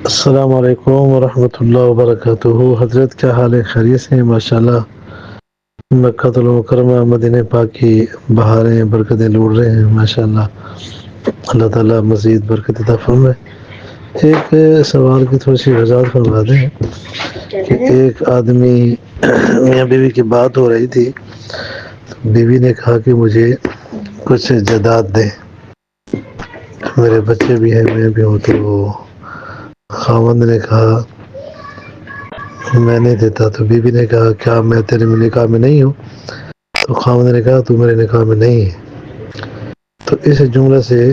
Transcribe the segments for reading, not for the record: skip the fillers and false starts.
السلام علیکم ورحمۃ اللہ وبرکاتہ۔ حضرت کیا حال ہے؟ خیریت سے ہیں؟ ماشاءاللہ مکہ المکرمہ مدینہ پاک کی بہاریں برکتیں لوٹ رہے ہیں ماشاءاللہ۔ اللہ تعالیٰ مزید برکت عطا فرمائے۔ ایک سوال کی تھوڑی سی وضاحت فرما دیں کہ ایک آدمی میاں بیوی کی بات ہو رہی تھی، بیوی نے کہا کہ مجھے کچھ جائیداد دیں، میرے بچے بھی ہیں، میں بھی ہوں۔ تو خاوند نے کہا میں نہیں دیتا، تو بیوی نے کہا کیا میں تیرے نکاح میں نہیں ہوں؟ تو خاوند نے کہا تو میرے نکاح میں نہیں ہے۔ تو اس جملے سے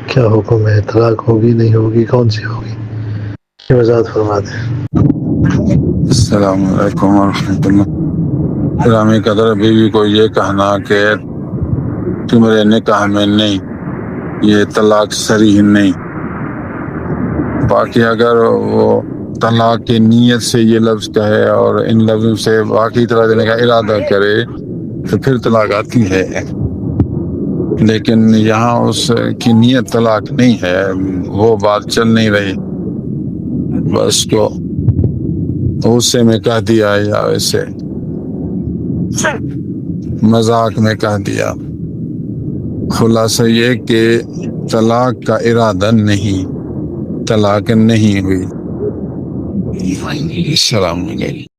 کیا حکم ہے؟ طلاق ہوگی نہیں ہوگی؟ کون سی ہوگی؟ یہ وضاحت فرما دیں۔ السلام علیکم ورحمۃ اللہ۔ گرامی قدر بیوی کو یہ کہنا کہ تو میرے نکاح میں نہیں، یہ طلاق صریح نہیں۔ باقی اگر وہ طلاق کی نیت سے یہ لفظ کہے اور ان لفظوں سے باقی طرح دینے کا ارادہ کرے تو پھر طلاق آتی ہے، لیکن یہاں اس کی نیت طلاق نہیں ہے، وہ بات چل نہیں رہی، بس کو غصے میں کہہ دیا یا ویسے مذاق میں کہہ دیا۔ خلاصہ یہ کہ طلاق کا ارادہ نہیں، طلاق نہیں ہوئی۔ السلام علیکم۔